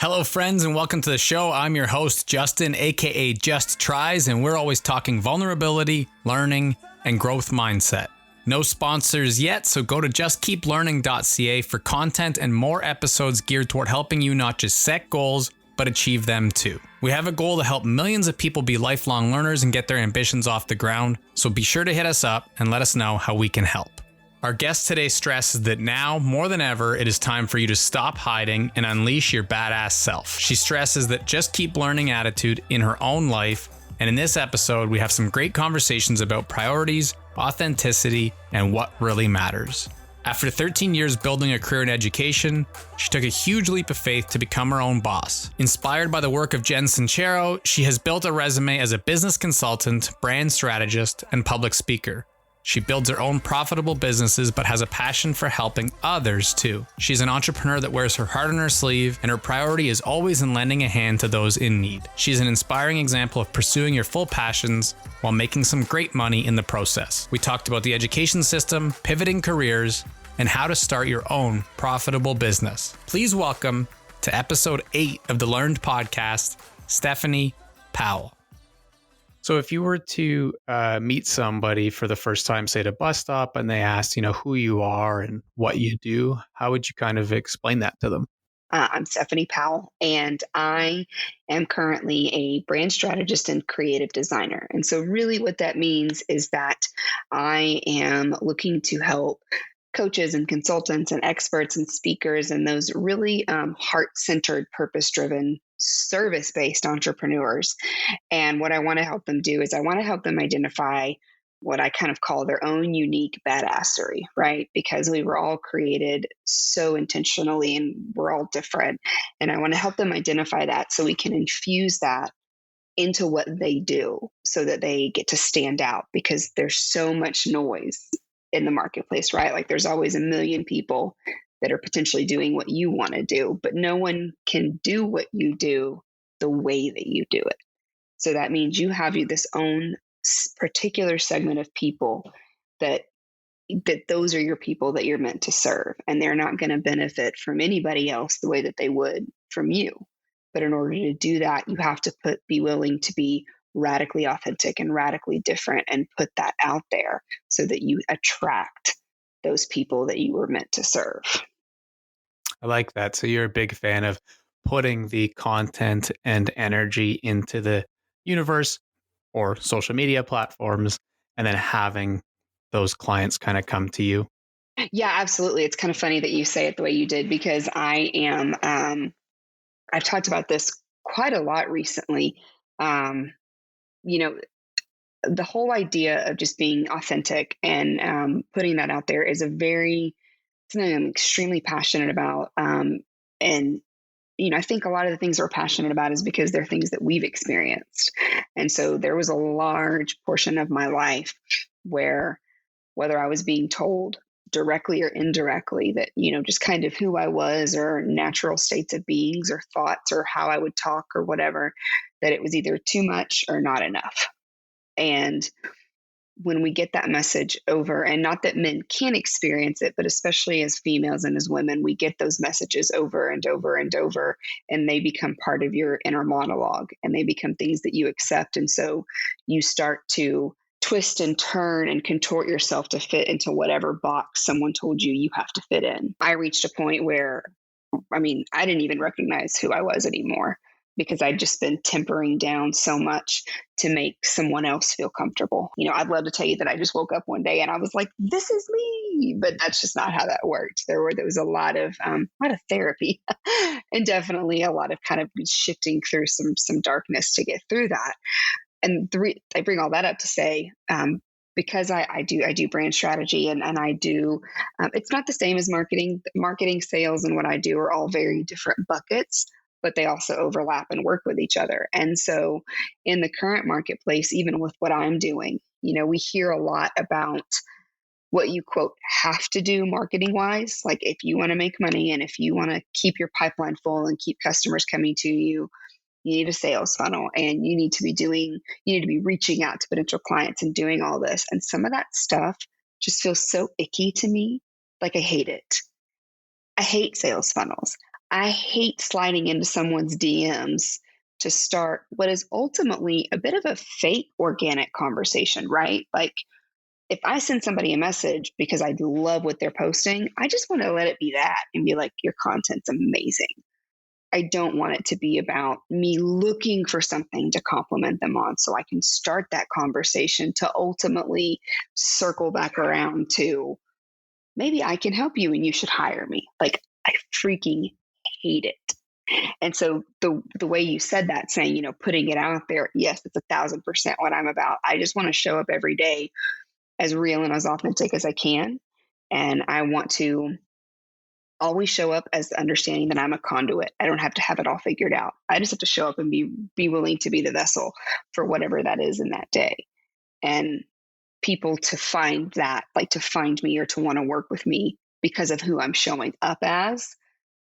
Hello, friends, and welcome to the show. I'm your host, Justin, aka Just Tries, and we're always talking vulnerability, learning, and growth mindset. No sponsors yet, so go to justkeeplearning.ca for content and more episodes geared toward helping you not just set goals, but achieve them too. We have a goal to help millions of people be lifelong learners and get their ambitions off the ground, so be sure to hit us up and let us know how we can help. Our guest today stresses that now, more than ever, it is time for you to stop hiding and unleash your badass self. She stresses that just keep learning attitude in her own life, and in this episode, we have some great conversations about priorities, authenticity, and what really matters. After 13 years building a career in education, she took a huge leap of faith to become her own boss. Inspired by the work of Jen Sincero, she has built a resume as a business consultant, brand strategist, and public speaker. She builds her own profitable businesses, but has a passion for helping others too. She's an entrepreneur that wears her heart on her sleeve, and her priority is always in lending a hand to those in need. She's an inspiring example of pursuing your full passions while making some great money in the process. We talked about the education system, pivoting careers, and how to start your own profitable business. Please welcome to episode 8 of the Learned Podcast, Stephanie Powell. So if you were to meet somebody for the first time, say at a bus stop, and they asked, who you are and what you do, how would you kind of explain that to them? I'm Stephanie Powell, and I am currently a brand strategist and creative designer. And so really what that means is that I am looking to help coaches and consultants and experts and speakers and those really heart-centered, purpose-driven, service-based entrepreneurs. And what I want to help them do is I want to help them identify what I kind of call their own unique badassery, right? Because we were all created so intentionally and we're all different. And I want to help them identify that so we can infuse that into what they do so that they get to stand out, because there's so much noise in the marketplace, right? Like there's always a million people that are potentially doing what you want to do, but no one can do what you do the way that you do it. So that means you have this own particular segment of people that those are your people that you're meant to serve, and they're not going to benefit from anybody else the way that they would from you. But in order to do that, you have to be willing to be radically authentic and radically different and put that out there so that you attract those people that you were meant to serve. I like that. So you're a big fan of putting the content and energy into the universe or social media platforms and then having those clients kind of come to you. Yeah, absolutely. It's kind of funny that you say it the way you did, because I am, I've talked about this quite a lot recently. The whole idea of just being authentic and putting that out there is something I'm extremely passionate about. I think a lot of the things we're passionate about is because they're things that we've experienced. And so there was a large portion of my life where, whether I was being told directly or indirectly that, just kind of who I was or natural states of beings or thoughts or how I would talk or whatever, that it was either too much or not enough. And when we get that message over, and not that men can't experience it, but especially as females and as women, we get those messages over and over and over, and they become part of your inner monologue, and they become things that you accept. And so you start to twist and turn and contort yourself to fit into whatever box someone told you have to fit in. I reached a point where, I didn't even recognize who I was anymore, because I'd just been tempering down so much to make someone else feel comfortable. I'd love to tell you that I just woke up one day and I was like, this is me, but that's just not how that worked. There was a lot of therapy and definitely a lot of kind of shifting through some darkness to get through that. And I bring all that up to say, because I do brand strategy and I do, it's not the same as marketing, sales, and what I do are all very different buckets, but they also overlap and work with each other. And so in the current marketplace, even with what I'm doing, we hear a lot about what you quote have to do marketing wise. Like if you want to make money and if you want to keep your pipeline full and keep customers coming to you, you need a sales funnel and you need to be reaching out to potential clients and doing all this. And some of that stuff just feels so icky to me. Like I hate it. I hate sales funnels. I hate sliding into someone's DMs to start what is ultimately a bit of a fake organic conversation, right? Like, if I send somebody a message because I love what they're posting, I just want to let it be that and be like, your content's amazing. I don't want it to be about me looking for something to compliment them on so I can start that conversation to ultimately circle back around to maybe I can help you and you should hire me. Like, I freaking hate it. And so the way you said that, saying, putting it out there, yes, it's 1,000% what I'm about. I just want to show up every day as real and as authentic as I can. And I want to always show up as understanding that I'm a conduit. I don't have to have it all figured out. I just have to show up and be willing to be the vessel for whatever that is in that day. And people to find that, like to find me or to want to work with me because of who I'm showing up as,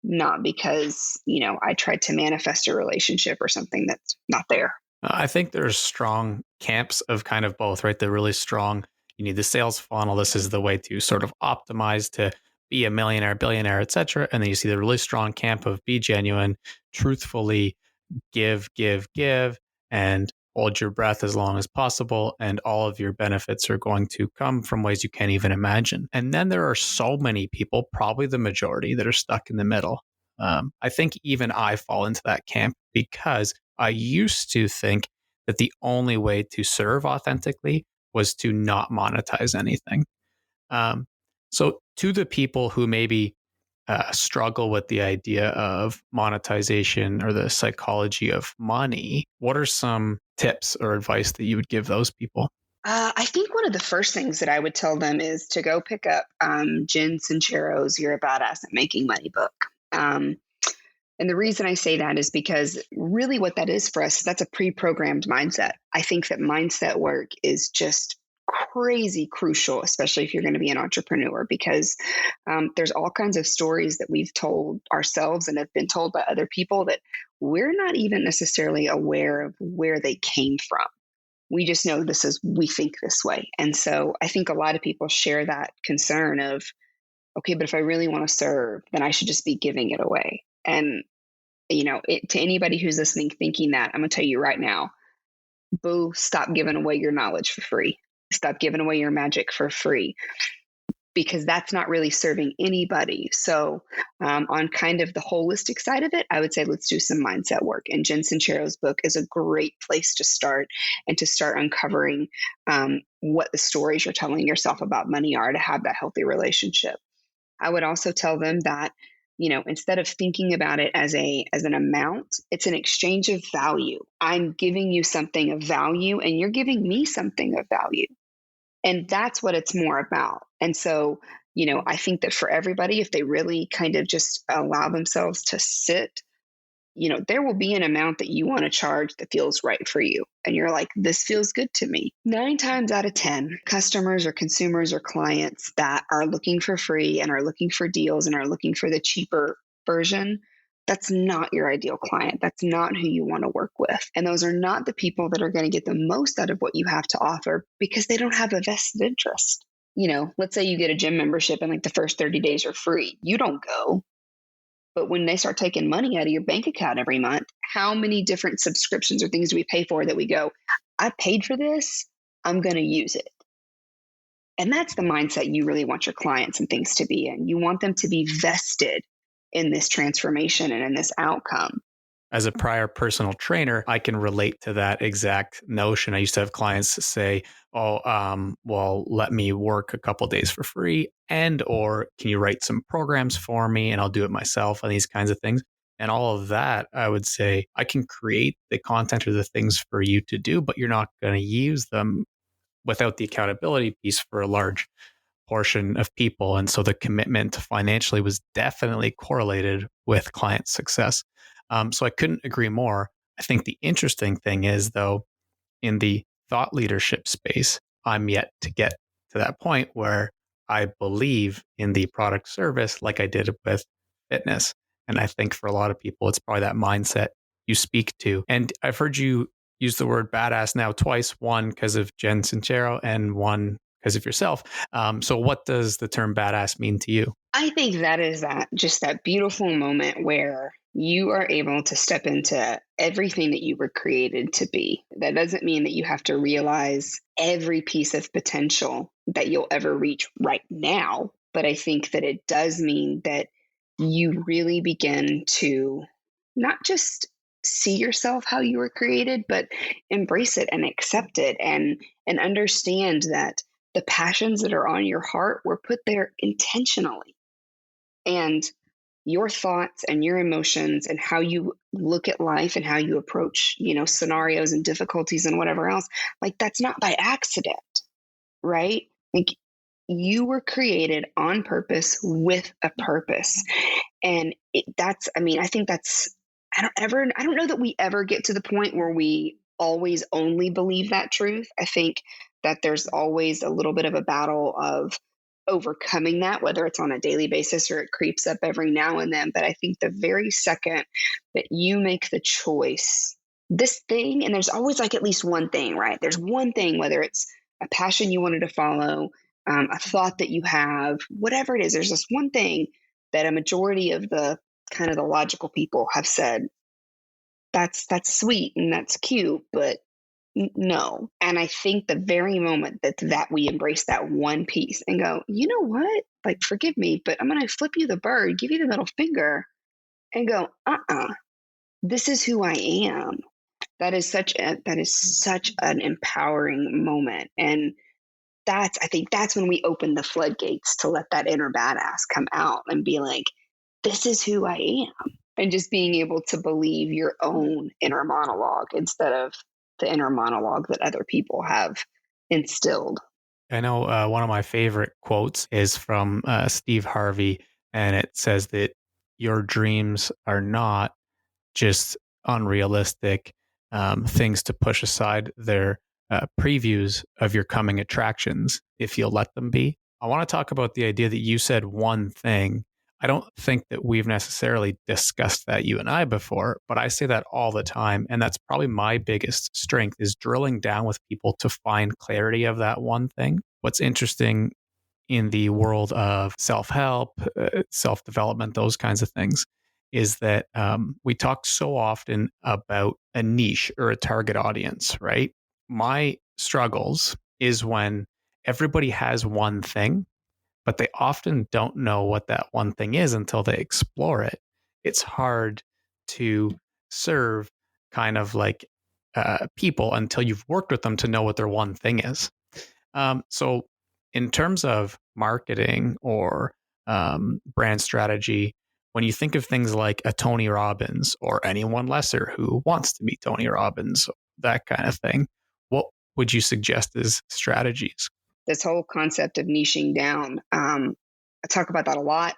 not because, I tried to manifest a relationship or something that's not there. I think there's strong camps of kind of both, right? The really strong, you need the sales funnel. This is the way to sort of optimize to be a millionaire, billionaire, etc. And then you see the really strong camp of be genuine, truthfully give, and hold your breath as long as possible. And all of your benefits are going to come from ways you can't even imagine. And then there are so many people, probably the majority, that are stuck in the middle. I think even I fall into that camp because I used to think that the only way to serve authentically was to not monetize anything. So to the people who maybe struggle with the idea of monetization or the psychology of money, what are some tips or advice that you would give those people? I think one of the first things that I would tell them is to go pick up Jen Sincero's You're a Badass at Making Money book. And the reason I say that is because really what that is for us, that's a pre-programmed mindset. I think that mindset work is just crazy crucial, especially if you're going to be an entrepreneur, because there's all kinds of stories that we've told ourselves and have been told by other people that we're not even necessarily aware of where they came from. We just know we think this way. And so I think a lot of people share that concern of, okay, but if I really want to serve, then I should just be giving it away. And, to anybody who's listening, thinking that, I'm going to tell you right now, boo, stop giving away your knowledge for free. Stop giving away your magic for free, because that's not really serving anybody. So on kind of the holistic side of it, I would say let's do some mindset work. And Jen Sincero's book is a great place to start and to start uncovering what the stories you're telling yourself about money are to have that healthy relationship. I would also tell them that, instead of thinking about it as an amount, it's an exchange of value. I'm giving you something of value and you're giving me something of value. And that's what it's more about. And so, I think that for everybody, if they really kind of just allow themselves to sit, there will be an amount that you want to charge that feels right for you. And you're like, this feels good to me. 9 times out of 10, customers or consumers or clients that are looking for free and are looking for deals and are looking for the cheaper version, that's not your ideal client. That's not who you want to work with. And those are not the people that are going to get the most out of what you have to offer because they don't have a vested interest. Let's say you get a gym membership and like the first 30 days are free. You don't go. But when they start taking money out of your bank account every month, how many different subscriptions or things do we pay for that we go, I paid for this, I'm going to use it. And that's the mindset you really want your clients and things to be in. You want them to be vested in this transformation and in this outcome. As a prior personal trainer, I can relate to that exact notion. I used to have clients say, well, let me work a couple days for free, or can you write some programs for me and I'll do it myself, and these kinds of things. And all of that, I would say, I can create the content or the things for you to do, but you're not going to use them without the accountability piece for a large portion of people. And so the commitment financially was definitely correlated with client success. So I couldn't agree more. I think the interesting thing is, though, in the thought leadership space, I'm yet to get to that point where I believe in the product service like I did with fitness. And I think for a lot of people, it's probably that mindset you speak to. And I've heard you use the word badass now twice, one because of Jen Sincero and one because of yourself. So what does the term badass mean to you? I think that is that beautiful moment where you are able to step into everything that you were created to be. That doesn't mean that you have to realize every piece of potential that you'll ever reach right now. But I think that it does mean that you really begin to not just see yourself how you were created, but embrace it and accept it and understand that the passions that are on your heart were put there intentionally. And your thoughts and your emotions and how you look at life and how you approach, scenarios and difficulties and whatever else, like that's not by accident, right? Like you were created on purpose with a purpose. And I think that's, I don't know that we ever get to the point where we always only believe that truth. I think that there's always a little bit of a battle of overcoming that, whether it's on a daily basis or it creeps up every now and then. But I think the very second that you make the choice, this thing, and there's always like at least one thing, right? There's one thing, whether it's a passion you wanted to follow, a thought that you have, whatever it is, there's this one thing that a majority of the kind of the logical people have said, that's sweet and that's cute, but no. And I think the very moment that we embrace that one piece and go, you know what? Like, forgive me, but I'm going to flip you the bird, give you the middle finger and go, this is who I am. That is such an empowering moment. And I think that's when we open the floodgates to let that inner badass come out and be like, this is who I am. And just being able to believe your own inner monologue instead of the inner monologue that other people have instilled. I know one of my favorite quotes is from Steve Harvey, and it says that your dreams are not just unrealistic things to push aside. They're previews of your coming attractions if you'll let them be. I want to talk about the idea that you said one thing. I don't think that we've necessarily discussed that, you and I, before, but I say that all the time. And that's probably my biggest strength, is drilling down with people to find clarity of that one thing. What's interesting in the world of self-help, self-development, those kinds of things, is that we talk so often about a niche or a target audience, right? My struggles is when everybody has one thing, but they often don't know what that one thing is until they explore it. It's hard to serve kind of like people until you've worked with them to know what their one thing is. So in terms of marketing or brand strategy, when you think of things like a Tony Robbins or anyone lesser who wants to meet Tony Robbins, that kind of thing, what would you suggest as strategies? This whole concept of niching down, I talk about that a lot.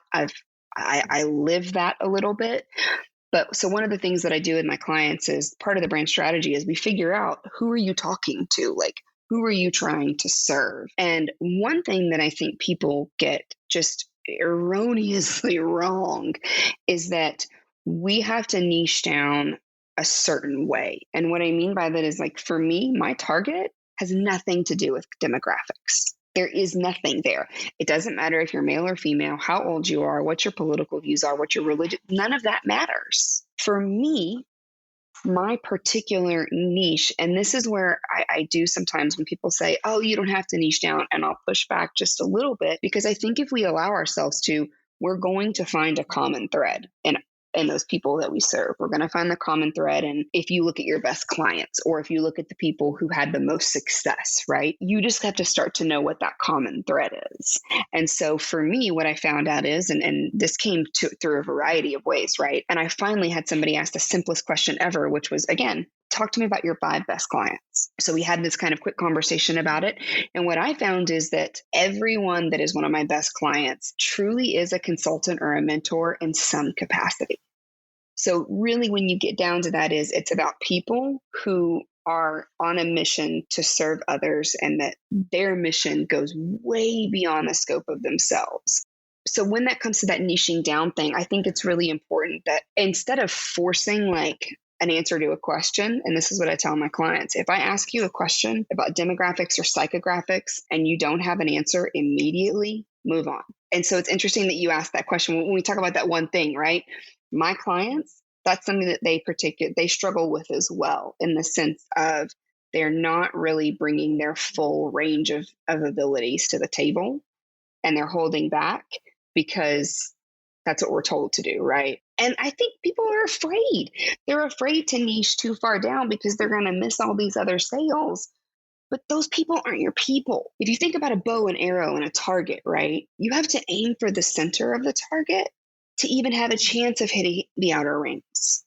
I live that a little bit. But so one of the things that I do with my clients is part of the brand strategy is we figure out, who are you talking to? Like, who are you trying to serve? And one thing that I think people get just erroneously wrong is that we have to niche down a certain way. And what I mean by that is, like, for me, my target has nothing to do with demographics. There is nothing there. It doesn't matter if you're male or female, how old you are, what your political views are, what your religion, none of that matters. For me, my particular niche, and this is where I do sometimes when people say, oh, you don't have to niche down, and I'll push back just a little bit, because I think if we allow ourselves to, we're going to find a common thread in those people that we serve. We're going to find the common thread. And if you look at your best clients, or if you look at the people who had the most success, right, you just have to start to know what that common thread is. And so for me, what I found out is, and this came through a variety of ways, right? And I finally had somebody ask the simplest question ever, which was, again, talk to me about your 5 best clients. So we had this kind of quick conversation about it. And what I found is that everyone that is one of my best clients truly is a consultant or a mentor in some capacity. So really, when you get down to that, it's about people who are on a mission to serve others, and that their mission goes way beyond the scope of themselves. So when that comes to that niching down thing, I think it's really important that instead of forcing like an answer to a question, and this is what I tell my clients, if I ask you a question about demographics or psychographics and you don't have an answer immediately, move on. And so it's interesting that you asked that question when we talk about that one thing, right? My clients, that's something that they struggle with as well, in the sense of they're not really bringing their full range of abilities to the table, and they're holding back because that's what we're told to do, right? And I think people are afraid. They're afraid to niche too far down because they're going to miss all these other sales. But those people aren't your people. If you think about a bow and arrow and a target, right? You have to aim for the center of the target to even have a chance of hitting the outer rings.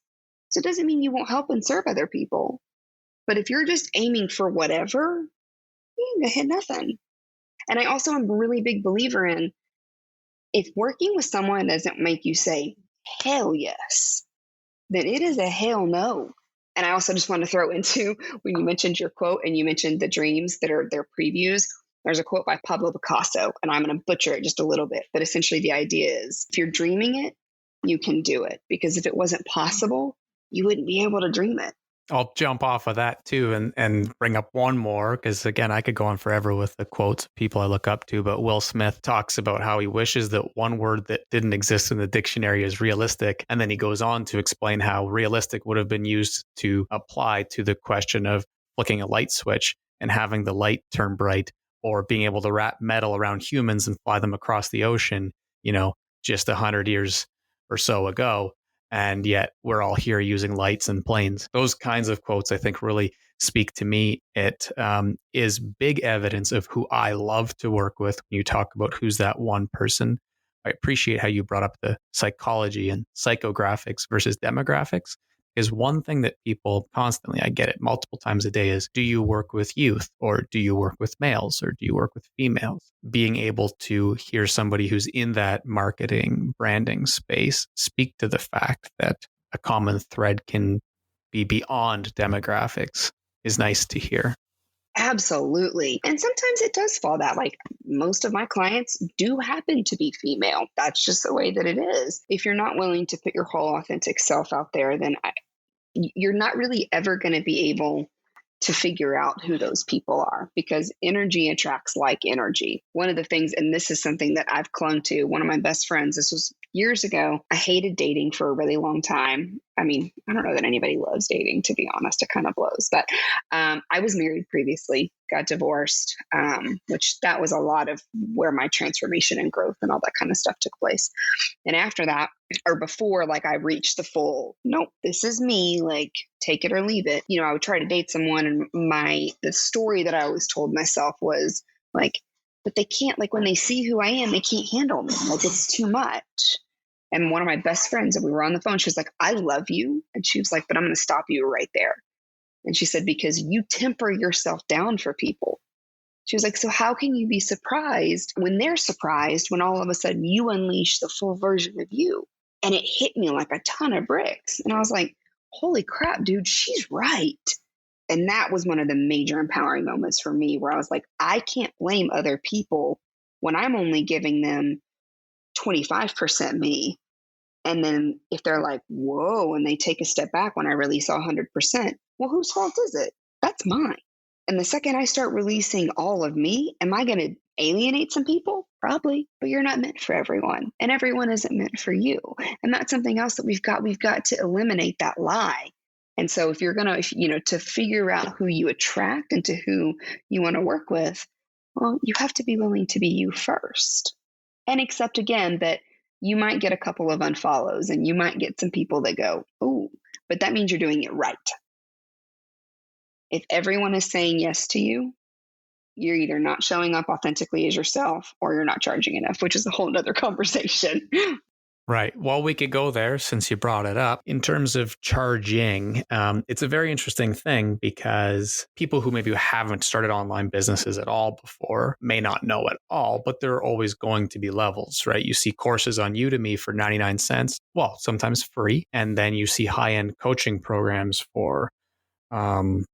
So it doesn't mean you won't help and serve other people. But if you're just aiming for whatever, you ain't gonna hit nothing. And I also am a really big believer in, if working with someone doesn't make you say, hell yes, then it is a hell no. And I also just want to throw into, when you mentioned your quote and you mentioned the dreams that are their previews, there's a quote by Pablo Picasso, and I'm going to butcher it just a little bit. But essentially the idea is, if you're dreaming it, you can do it. Because if it wasn't possible, you wouldn't be able to dream it. I'll jump off of that too and bring up one more, because again, I could go on forever with the quotes of people I look up to, but Will Smith talks about how he wishes that one word that didn't exist in the dictionary is realistic. And then he goes on to explain how realistic would have been used to apply to the question of flicking a light switch and having the light turn bright, or being able to wrap metal around humans and fly them across the ocean, just 100 years or so ago. And yet we're all here using lights and planes. Those kinds of quotes, I think, really speak to me. It is big evidence of who I love to work with. When you talk about who's that one person, I appreciate how you brought up the psychology and psychographics versus demographics. Is one thing that people constantly, I get it multiple times a day, is, do you work with youth, or do you work with males, or do you work with females? Being able to hear somebody who's in that marketing branding space speak to the fact that a common thread can be beyond demographics is nice to hear. Absolutely. And sometimes it does fall that, like, most of my clients do happen to be female. That's just the way that it is. If you're not willing to put your whole authentic self out there, then you're not really ever going to be able to figure out who those people are, because energy attracts like energy. One of the things, and this is something that I've clung to, one of my best friends, this was years ago. I hated dating for a really long time. I mean, I don't know that anybody loves dating, to be honest. It kind of blows. But I was married previously, got divorced, which that was a lot of where my transformation and growth and all that kind of stuff took place. And after that, or before, like, I reached the full, nope, this is me, like, take it or leave it. I would try to date someone, and the story that I always told myself was like, but they can't, like, when they see who I am, they can't handle me. Like, it's too much. And one of my best friends, and we were on the phone, she was like, I love you. And she was like, but I'm going to stop you right there. And she said, because you temper yourself down for people. She was like, so how can you be surprised when they're surprised when all of a sudden you unleash the full version of you? And it hit me like a ton of bricks. And I was like, holy crap, dude, she's right. And that was one of the major empowering moments for me, where I was like, I can't blame other people when I'm only giving them 25% me. And then if they're like, whoa, and they take a step back when I release 100%, well, whose fault is it? That's mine. And the second I start releasing all of me, am I going to alienate some people? Probably, but you're not meant for everyone, and everyone isn't meant for you. And that's something else that we've got to eliminate that lie. And so if you're going to figure out who you attract and to who you want to work with, well, you have to be willing to be you first. And accept, again, that you might get a couple of unfollows and you might get some people that go, oh, but that means you're doing it right. If everyone is saying yes to you, you're either not showing up authentically as yourself, or you're not charging enough, which is a whole nother conversation. Right. Well, we could go there since you brought it up. In terms of charging, it's a very interesting thing, because people who maybe haven't started online businesses at all before may not know at all, but there are always going to be levels, right? You see courses on Udemy for 99 cents, well, sometimes free. And then you see high-end coaching programs for, you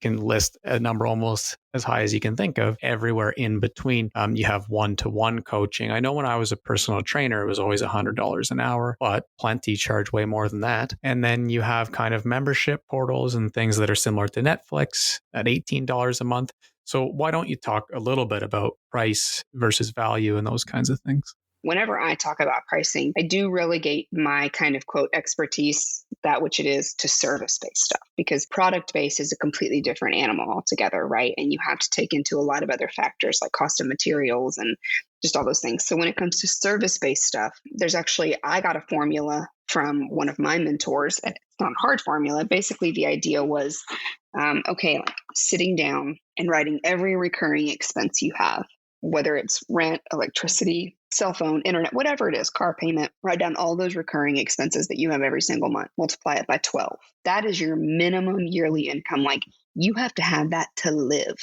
can list a number almost as high as you can think of. Everywhere in between, you have one-to-one coaching. I know when I was a personal trainer, it was always $100 an hour, but plenty charge way more than that. And then you have kind of membership portals and things that are similar to Netflix at $18 a month. So why don't you talk a little bit about price versus value and those kinds of things? Whenever I talk about pricing, I do relegate my kind of quote expertise, that which it is, to service-based stuff, because product-based is a completely different animal altogether, right? And you have to take into a lot of other factors like cost of materials and just all those things. So when it comes to service-based stuff, I got a formula from one of my mentors. It's not a hard formula. Basically, the idea was, like sitting down and writing every recurring expense you have, whether it's rent, electricity, cell phone, internet, whatever it is, car payment, write down all those recurring expenses that you have every single month, multiply it by 12. That is your minimum yearly income. Like, you have to have that to live.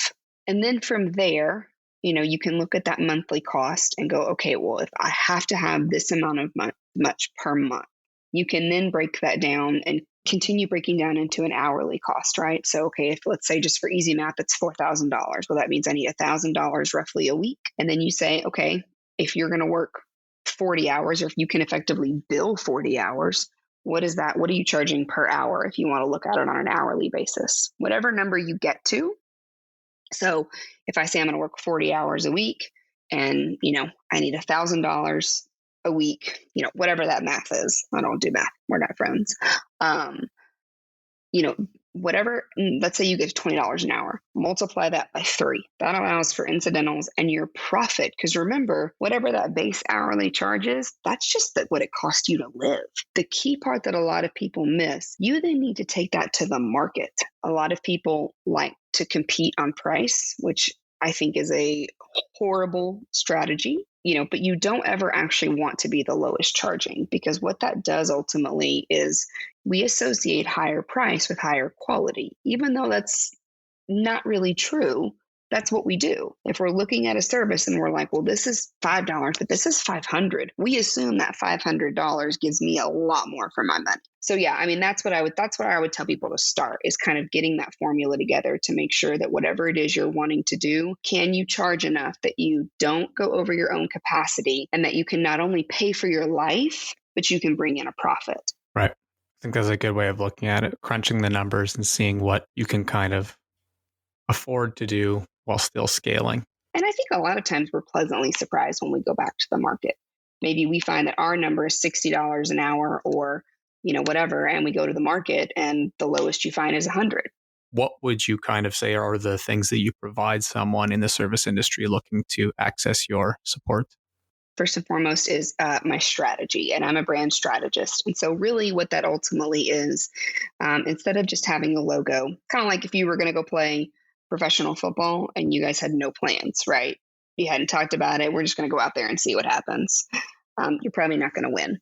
And then from there, you can look at that monthly cost and go, okay, well, if I have to have this amount of much per month, you can then break that down and continue breaking down into an hourly cost, right? So, okay, if let's say just for easy math, it's $4,000. Well, that means I need $1,000 roughly a week. And then you say, okay, if you're going to work 40 hours, or if you can effectively bill 40 hours, what is that? What are you charging per hour if you want to look at it on an hourly basis? Whatever number you get to. So if I say I'm going to work 40 hours a week and, I need $1,000 a week, whatever that math is. I don't do math. We're not friends. Whatever, let's say you get $20 an hour, multiply that by 3. That allows for incidentals and your profit. Because remember, whatever that base hourly charge is, that's just what it costs you to live. The key part that a lot of people miss, you then need to take that to the market. A lot of people like to compete on price, which I think is a horrible strategy. But you don't ever actually want to be the lowest charging, because what that does ultimately is we associate higher price with higher quality, even though that's not really true. That's what we do. If we're looking at a service and we're like, well, this is $5, but this is $500, we assume that $500 gives me a lot more for my money. So yeah, that's what I would tell people to start, is kind of getting that formula together to make sure that whatever it is you're wanting to do, can you charge enough that you don't go over your own capacity, and that you can not only pay for your life, but you can bring in a profit. Right. I think that's a good way of looking at it, crunching the numbers and seeing what you can kind of afford to do while still scaling. And I think a lot of times we're pleasantly surprised when we go back to the market. Maybe we find that our number is $60 an hour, or, whatever, and we go to the market and the lowest you find is 100. What would you kind of say are the things that you provide someone in the service industry looking to access your support? First and foremost is my strategy, and I'm a brand strategist. And so really what that ultimately is, instead of just having a logo, kind of like if you were going to go play professional football and you guys had no plans, right? You hadn't talked about it. We're just going to go out there and see what happens. You're probably not going to win.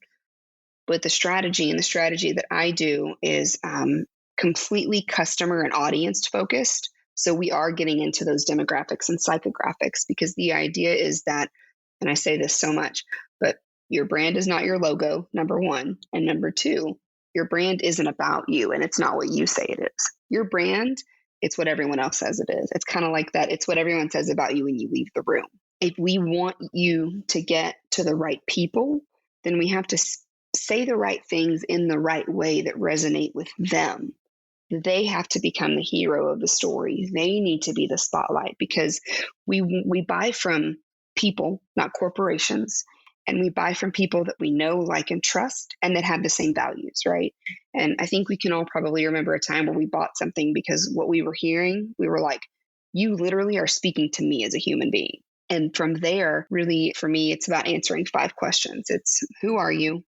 But the strategy that I do is completely customer and audience focused. So we are getting into those demographics and psychographics, because the idea is that, and I say this so much, but your brand is not your logo, number one. And number two, your brand isn't about you, and it's not what you say it is. Your brand, it's what everyone else says it is. It's kind of like that. It's what everyone says about you when you leave the room. If we want you to get to the right people, then we have to say the right things in the right way that resonate with them. They have to become the hero of the story. They need to be the spotlight, because we buy from people, not corporations. And we buy from people that we know, like, and trust, and that have the same values, right? And I think we can all probably remember a time where we bought something because what we were hearing, we were like, you literally are speaking to me as a human being. And from there, really, for me, it's about answering 5 questions. It's, who are you?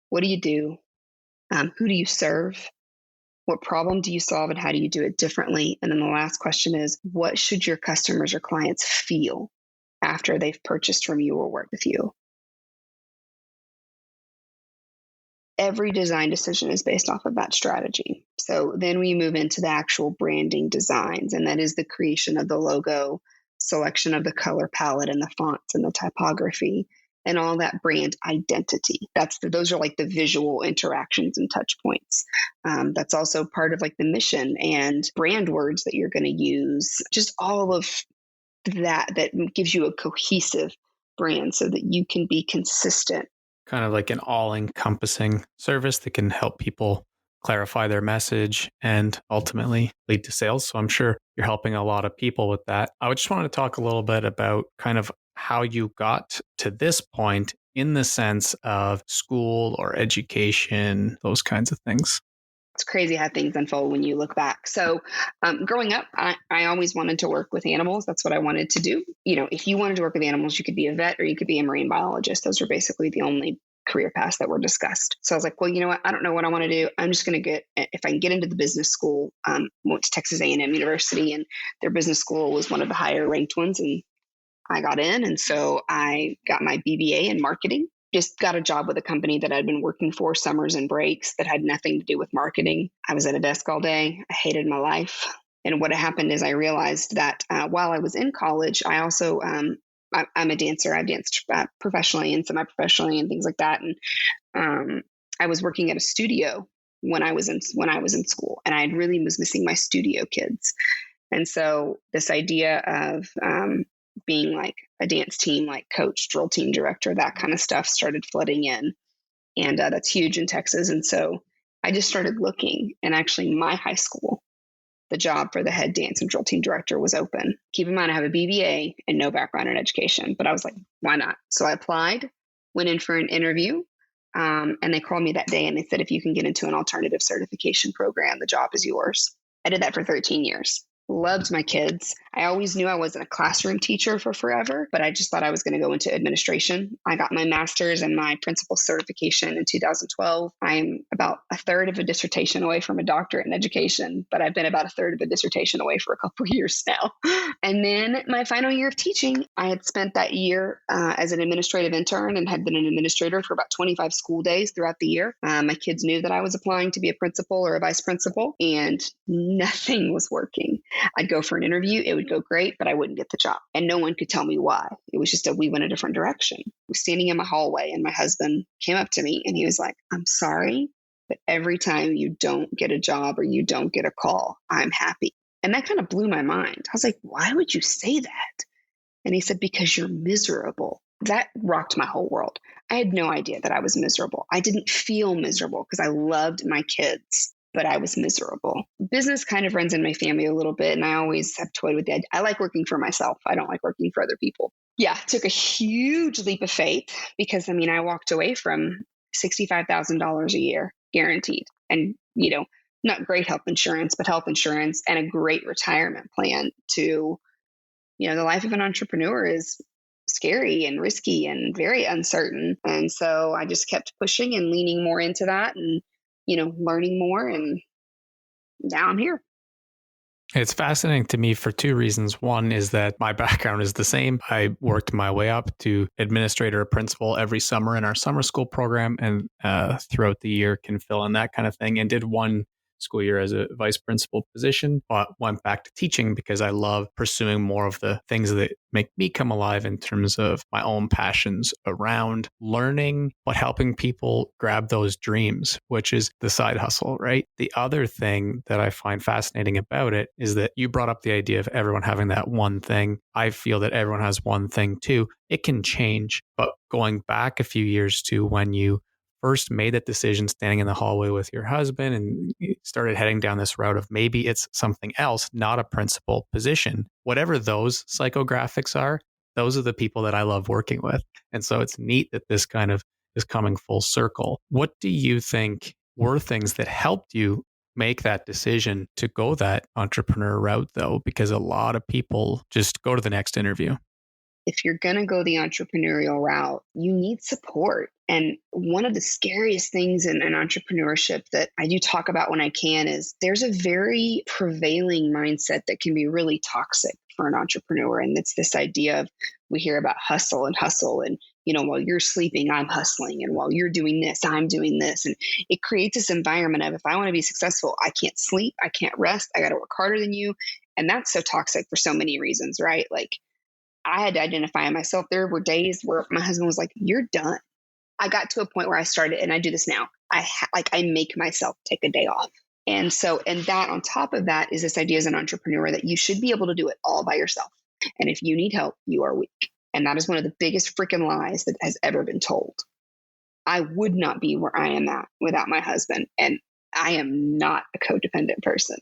What do you do? Who do you serve? What problem do you solve, and how do you do it differently? And then the last question is, what should your customers or clients feel after they've purchased from you or worked with you? Every design decision is based off of that strategy. So then we move into the actual branding designs, and that is the creation of the logo, selection of the color palette and the fonts and the typography, and all that brand identity. Those are like the visual interactions and touch points. That's also part of like the mission and brand words that you're going to use. Just all of that gives you a cohesive brand so that you can be consistent. Kind of like an all-encompassing service that can help people clarify their message and ultimately lead to sales. So I'm sure you're helping a lot of people with that. I just wanted to talk a little bit about kind of how you got to this point in the sense of school or education, those kinds of things. It's crazy how things unfold when you look back. So growing up, I always wanted to work with animals. That's what I wanted to do. If you wanted to work with animals, you could be a vet or you could be a marine biologist. Those are basically the only career paths that were discussed. So I was like, well, you know what? I don't know what I want to do. I'm just going to if I can get into the business school, went to Texas A&M University, and their business school was one of the higher ranked ones. And I got in. And so I got my BBA in marketing. Just got a job with a company that I'd been working for summers and breaks that had nothing to do with marketing. I was at a desk all day. I hated my life. And what happened is I realized that while I was in college, I also, I'm a dancer. I've danced professionally and semi-professionally and things like that. And I was working at a studio when I was in school, and I really was missing my studio kids. And so this idea of being like a dance team, like coach, drill team director, that kind of stuff started flooding in. And that's huge in Texas. And so I just started looking, and actually my high school, the job for the head dance and drill team director was open. Keep in mind, I have a BBA and no background in education, but I was like, why not? So I applied, went in for an interview, and they called me that day and they said, if you can get into an alternative certification program, the job is yours. I did that for 13 years. Loved my kids. I always knew I wasn't a classroom teacher for forever, but I just thought I was going to go into administration. I got my master's and my principal certification in 2012. I'm about a third of a dissertation away from a doctorate in education, but I've been about a third of a dissertation away for a couple of years now. And then my final year of teaching, I had spent that year as an administrative intern and had been an administrator for about 25 school days throughout the year. My kids knew that I was applying to be a principal or a vice principal, and nothing was working. I'd go for an interview. It would go great, but I wouldn't get the job. And no one could tell me why. It was just we went a different direction. I was standing in my hallway and my husband came up to me and he was like, I'm sorry, but every time you don't get a job or you don't get a call, I'm happy. And that kind of blew my mind. I was like, why would you say that? And he said, because you're miserable. That rocked my whole world. I had no idea that I was miserable. I didn't feel miserable because I loved my kids, but I was miserable. Business kind of runs in my family a little bit, and I always have toyed with the idea. I like working for myself. I don't like working for other people. Yeah, took a huge leap of faith because, I walked away from $65,000 a year guaranteed, and, not great health insurance, but health insurance and a great retirement plan to, the life of an entrepreneur is scary and risky and very uncertain. And so I just kept pushing and leaning more into that and, learning more, and now I'm here. It's fascinating to me for two reasons. One is that my background is the same. I worked my way up to administrator or principal every summer in our summer school program, and throughout the year can fill in that kind of thing, and did one school year as a vice principal position, but went back to teaching because I love pursuing more of the things that make me come alive in terms of my own passions around learning, but helping people grab those dreams, which is the side hustle, right? The other thing that I find fascinating about it is that you brought up the idea of everyone having that one thing. I feel that everyone has one thing too. It can change, but going back a few years to when you first made that decision standing in the hallway with your husband and started heading down this route of maybe it's something else, not a principal position, whatever those psychographics are, those are the people that I love working with. And so it's neat that this kind of is coming full circle. What do you think were things that helped you make that decision to go that entrepreneur route though? Because a lot of people just go to the next interview. If you're going to go the entrepreneurial route, you need support. And one of the scariest things in entrepreneurship that I do talk about when I can is there's a very prevailing mindset that can be really toxic for an entrepreneur. And it's this idea of, we hear about hustle. And, while you're sleeping, I'm hustling. And while you're doing this, I'm doing this. And it creates this environment of, if I want to be successful, I can't sleep, I can't rest, I got to work harder than you. And that's so toxic for so many reasons, right? Like, I had to identify myself. There were days where my husband was like, you're done. I got to a point where I started, and I do this now. I make myself take a day off. And so, and that on top of that is this idea as an entrepreneur that you should be able to do it all by yourself. And if you need help, you are weak. And that is one of the biggest freaking lies that has ever been told. I would not be where I am at without my husband. And I am not a codependent person.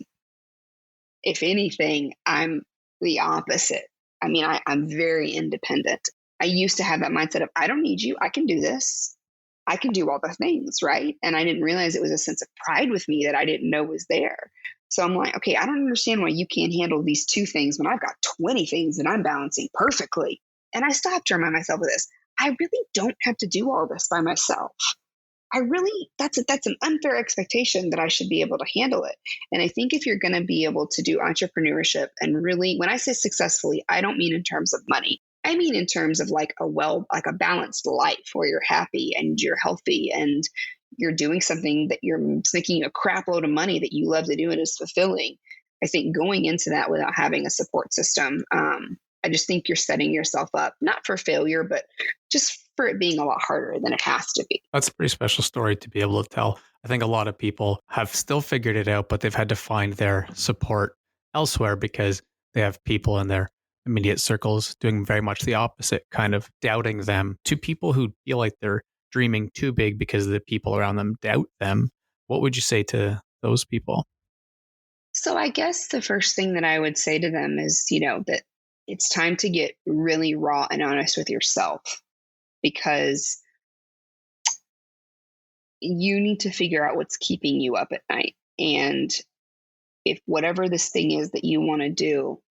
If anything, I'm the opposite. I mean, I'm very independent. I used to have that mindset of, I don't need you. I can do this. I can do all the things, right? And I didn't realize it was a sense of pride with me that I didn't know was there. So I'm like, okay, I don't understand why you can't handle these 2 things when I've got 20 things that I'm balancing perfectly. And I stopped to remind myself of this. I really don't have to do all this by myself. That's an unfair expectation that I should be able to handle it. And I think if you're going to be able to do entrepreneurship and really, when I say successfully, I don't mean in terms of money. I mean in terms of like a balanced life where you're happy and you're healthy and you're doing something that you're making a crap load of money that you love to do and is fulfilling. I think going into that without having a support system, I just think you're setting yourself up, not for failure, but just for it being a lot harder than it has to be. That's a pretty special story to be able to tell. I think a lot of people have still figured it out, but they've had to find their support elsewhere because they have people in their immediate circles doing very much the opposite, kind of doubting them. To people who feel like they're dreaming too big because the people around them doubt them, what would you say to those people? So I guess the first thing that I would say to them is, that it's time to get really raw and honest with yourself, because you need to figure out what's keeping you up at night. And if whatever this thing is that you want to do,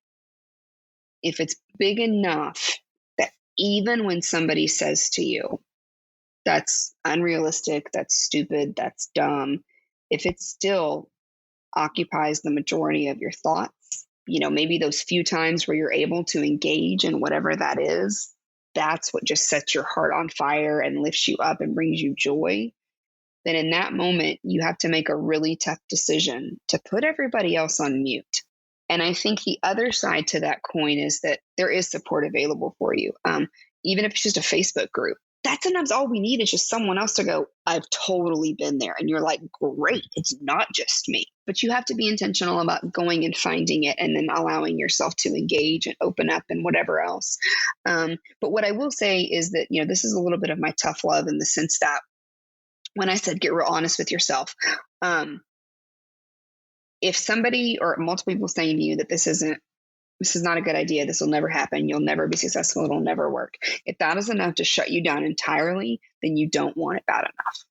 if it's big enough that even when somebody says to you, that's unrealistic, that's stupid, that's dumb, if it still occupies the majority of your thoughts, maybe those few times where you're able to engage in whatever that is, that's what just sets your heart on fire and lifts you up and brings you joy, then in that moment, you have to make a really tough decision to put everybody else on mute. And I think the other side to that coin is that there is support available for you. Even if it's just a Facebook group, that sometimes all we need is just someone else to go, I've totally been there. And you're like, great, it's not just me. But you have to be intentional about going and finding it and then allowing yourself to engage and open up and whatever else. But what I will say is that, this is a little bit of my tough love in the sense that when I said get real honest with yourself, if somebody or multiple people saying to you that this is not a good idea, this will never happen, you'll never be successful, it'll never work, if that is enough to shut you down entirely, then you don't want it bad enough.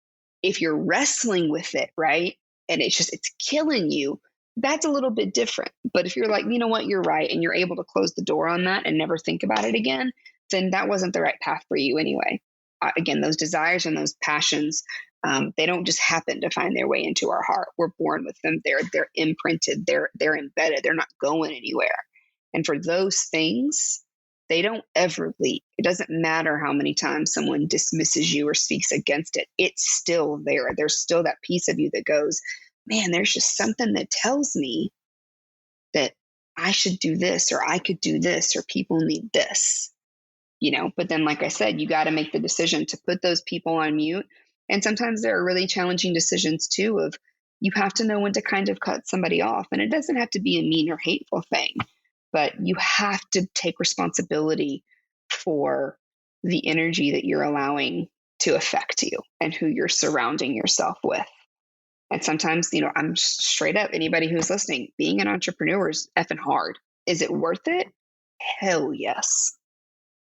If you're wrestling with it, right, and it's killing you, that's a little bit different. But if you're like, you know what, you're right, and you're able to close the door on that and never think about it again, then that wasn't the right path for you anyway. Again, those desires and those passions, they don't just happen to find their way into our heart. We're born with them. They're imprinted. They're embedded. They're not going anywhere. And for those things, they don't ever leave. It doesn't matter how many times someone dismisses you or speaks against it. It's still there. There's still that piece of you that goes, man, there's just something that tells me that I should do this, or I could do this, or people need this. But then, like I said, you got to make the decision to put those people on mute. And sometimes there are really challenging decisions too, of you have to know when to kind of cut somebody off. And it doesn't have to be a mean or hateful thing, but you have to take responsibility for the energy that you're allowing to affect you and who you're surrounding yourself with. And sometimes, I'm straight up, anybody who's listening, being an entrepreneur is effing hard. Is it worth it? Hell yes.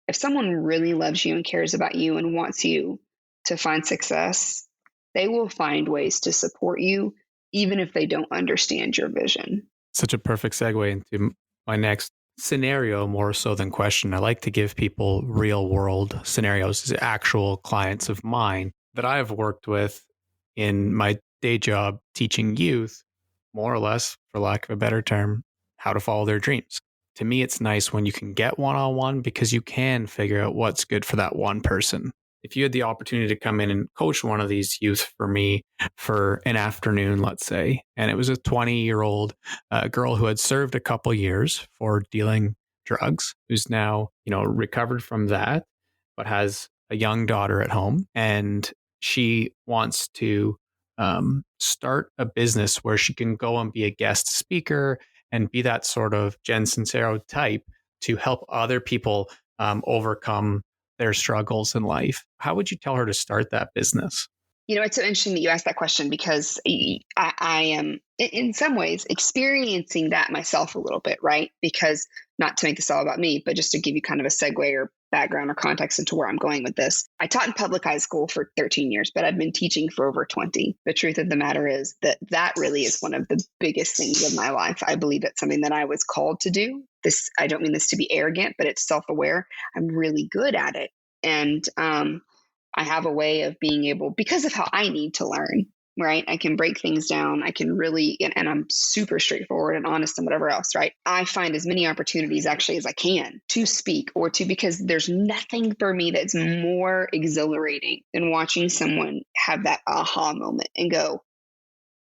If someone really loves you and cares about you and wants you to find success, they will find ways to support you, even if they don't understand your vision. Such a perfect segue into my next scenario, more so than question. I like to give people real world scenarios, actual clients of mine that I have worked with in my day job teaching youth, more or less, for lack of a better term, how to follow their dreams. To me, it's nice when you can get one-on-one because you can figure out what's good for that one person. If you had the opportunity to come in and coach one of these youth for me for an afternoon, let's say, and it was a 20-year-old girl who had served a couple years for dealing drugs, who's now, recovered from that, but has a young daughter at home, and she wants to start a business where she can go and be a guest speaker and be that sort of Jen Sincero type to help other people overcome their struggles in life. How would you tell her to start that business? It's so interesting that you asked that question because I am, in some ways, experiencing that myself a little bit, right? Because not to make this all about me, but just to give you kind of a segue or background or context into where I'm going with this. I taught in public high school for 13 years, but I've been teaching for over 20. The truth of the matter is that really is one of the biggest things of my life. I believe it's something that I was called to do. I don't mean this to be arrogant, but it's self-aware. I'm really good at it. And I have a way of being able, because of how I need to learn, right? I can break things down. I can really, and I'm super straightforward and honest and whatever else, right? I find as many opportunities actually as I can to speak because there's nothing for me that's more exhilarating than watching someone have that aha moment and go,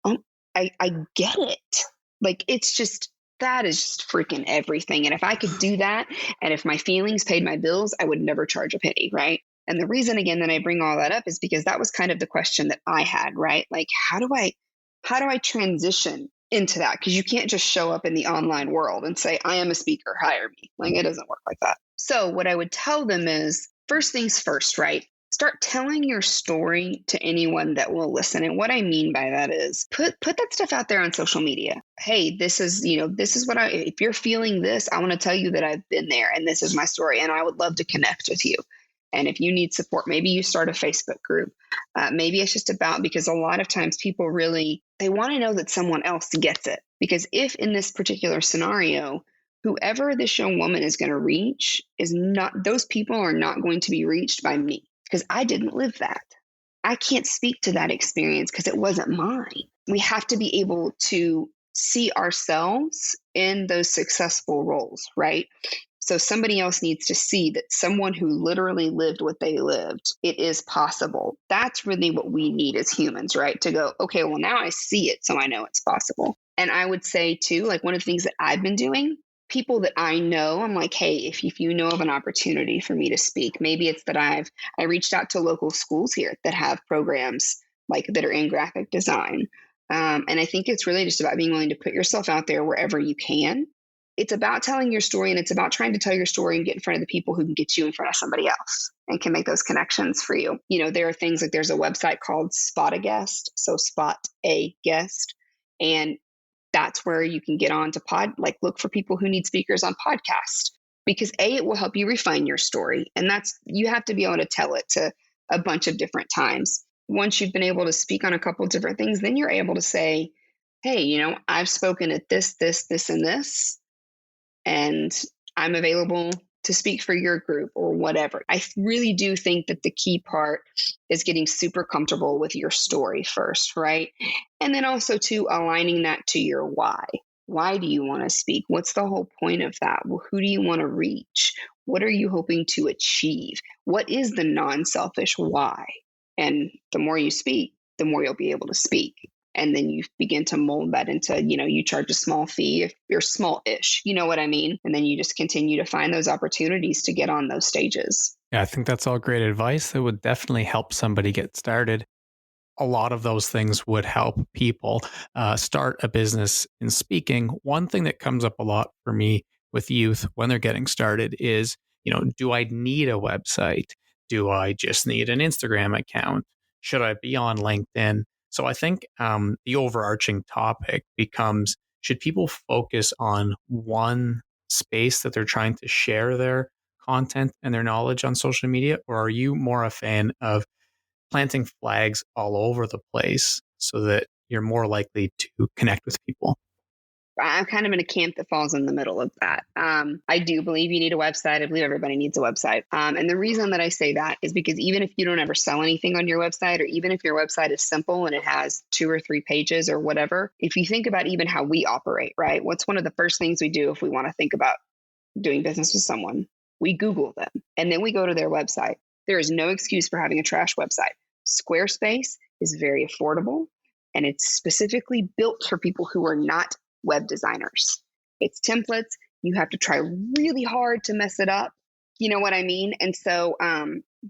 oh, I get it. Like, it's just, that is just freaking everything. And if I could do that, and if my feelings paid my bills, I would never charge a penny, right? And the reason, again, that I bring all that up is because that was kind of the question that I had, right? Like, how do I transition into that? Because you can't just show up in the online world and say, I am a speaker, hire me. Like, it doesn't work like that. So what I would tell them is, first things first, right? Start telling your story to anyone that will listen. And what I mean by that is put that stuff out there on social media. Hey, this is if you're feeling this, I want to tell you that I've been there and this is my story and I would love to connect with you. And if you need support, maybe you start a Facebook group. Maybe it's just about, because a lot of times people they want to know that someone else gets it. Because if in this particular scenario, whoever this young woman is going to reach those people are not going to be reached by me, because I didn't live that. I can't speak to that experience because it wasn't mine. We have to be able to see ourselves in those successful roles, right? So somebody else needs to see that someone who literally lived what they lived, it is possible. That's really what we need as humans, right? To go, okay, well, now I see it, so I know it's possible. And I would say too, like, one of the things that I've been doing, people that I know, I'm like, hey, if you know of an opportunity for me to speak, maybe it's that I reached out to local schools here that have programs like that are in graphic design. And I think it's really just about being willing to put yourself out there wherever you can. It's about telling your story, and it's about trying to tell your story and get in front of the people who can get you in front of somebody else and can make those connections for you. There are things like, there's a website called Spot a Guest. So Spot a Guest. And that's where you can get on to look for people who need speakers on podcast, because it will help you refine your story. And you have to be able to tell it to a bunch of different times. Once you've been able to speak on a couple of different things, then you're able to say, hey, I've spoken at this, and this, and I'm available to speak for your group or whatever. I really do think that the key part is getting super comfortable with your story first, right? And then also to aligning that to your why. Why do you want to speak? What's the whole point of that? Well, who do you want to reach? What are you hoping to achieve? What is the non-selfish why? And the more you speak, the more you'll be able to speak. And then you begin to mold that into, you charge a small fee if you're small-ish, you know what I mean? And then you just continue to find those opportunities to get on those stages. Yeah, I think that's all great advice. That would definitely help somebody get started. A lot of those things would help people start a business in speaking. One thing that comes up a lot for me with youth when they're getting started is, do I need a website? Do I just need an Instagram account? Should I be on LinkedIn? So I think the overarching topic becomes, should people focus on one space that they're trying to share their content and their knowledge on social media? Or are you more a fan of planting flags all over the place so that you're more likely to connect with people? I'm kind of in a camp that falls in the middle of that. I do believe you need a website. I believe everybody needs a website. And the reason that I say that is because even if you don't ever sell anything on your website, or even if your website is simple and it has 2 or 3 pages or whatever, if you think about even how we operate, right? What's one of the first things we do if we want to think about doing business with someone? We Google them and then we go to their website. There is no excuse for having a trash website. Squarespace is very affordable, and it's specifically built for people who are not web designers. It's templates. You have to try really hard to mess it up. You know what I mean? And so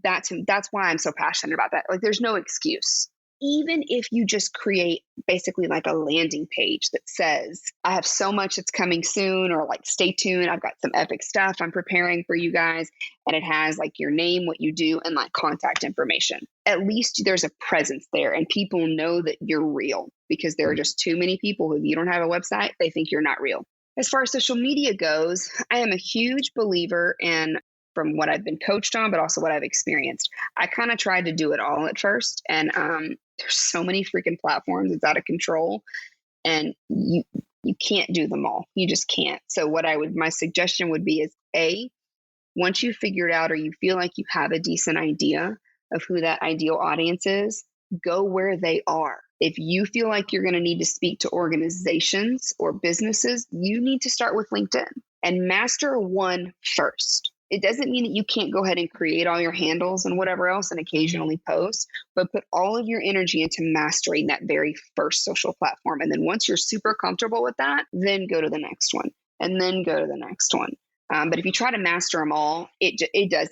that's why I'm so passionate about that. Like, there's no excuse. even if you just create basically like a landing page that says, I have so much that's coming soon, or like, stay tuned, I've got some epic stuff I'm preparing for you guys. And it has like your name, what you do, and like contact information. At least there's a presence there and people know that you're real, because there are just too many people who, if you don't have a website, they think you're not real. As far as social media goes, I am a huge believer in, from what I've been coached on, but also what I've experienced. I kind of tried to do it all at first. And there's so many freaking platforms, it's out of control. And you can't do them all. You just can't. So my suggestion would be is, once you figure it out, or you feel like you have a decent idea of who that ideal audience is, go where they are. If you feel like you're going to need to speak to organizations or businesses, you need to start with LinkedIn and master one first. It doesn't mean that you can't go ahead and create all your handles and whatever else and occasionally post, but put all of your energy into mastering that very first social platform. And then once you're super comfortable with that, then go to the next one, and then go to the next one. But if you try to master them all, it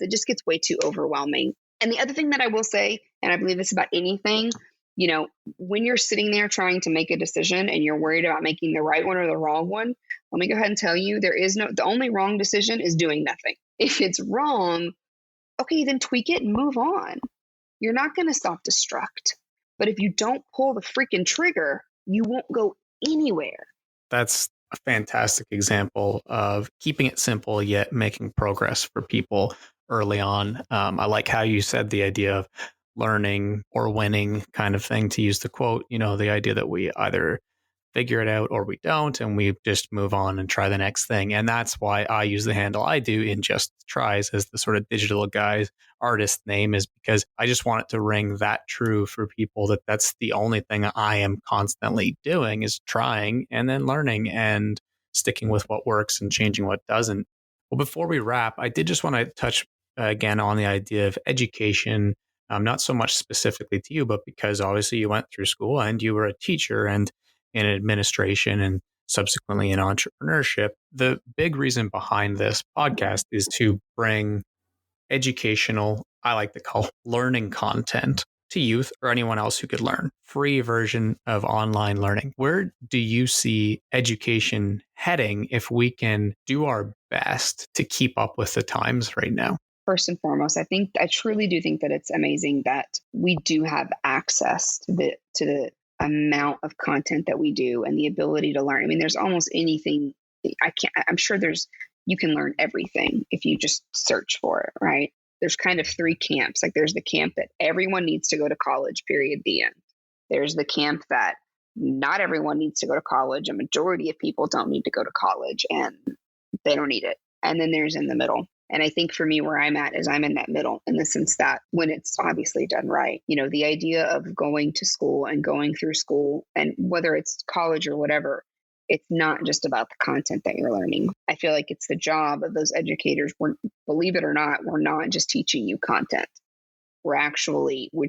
just gets way too overwhelming. And the other thing that I will say, and I believe this about anything, when you're sitting there trying to make a decision and you're worried about making the right one or the wrong one, let me go ahead and tell you, the only wrong decision is doing nothing. If it's wrong, okay, then tweak it and move on. You're not going to self-destruct. But if you don't pull the freaking trigger, you won't go anywhere. That's a fantastic example of keeping it simple, yet making progress for people early on. I like how you said the idea of learning or winning kind of thing, to use the quote, the idea that we either figure it out or we don't, and we just move on and try the next thing. And that's why I use the handle I do in Just Tries as the sort of digital guys artist name, is because I just want it to ring that true for people, that that's the only thing I am constantly doing, is trying and then learning and sticking with what works and changing what doesn't. Well, before we wrap, I did just want to touch again on the idea of education, not so much specifically to you, but because obviously you went through school and you were a teacher and in administration and subsequently in entrepreneurship. The big reason behind this podcast is to bring educational, I like to call learning content, to youth or anyone else who could learn. Free version of online learning. Where do you see education heading if we can do our best to keep up with the times right now? First and foremost, I truly do think that it's amazing that we do have access to the amount of content that we do and the ability to learn. I mean, there's almost anything. I'm sure you can learn everything if you just search for it, right? There's kind of three camps. Like, there's the camp that everyone needs to go to college, period, the end. There's the camp that not everyone needs to go to college. A majority of people don't need to go to college and they don't need it. And then there's in the middle. And I think for me, where I'm at is I'm in that middle, in the sense that when it's obviously done right, the idea of going to school and going through school, and whether it's college or whatever, it's not just about the content that you're learning. I feel like it's the job of those educators. Believe it or not, we're not just teaching you content. We're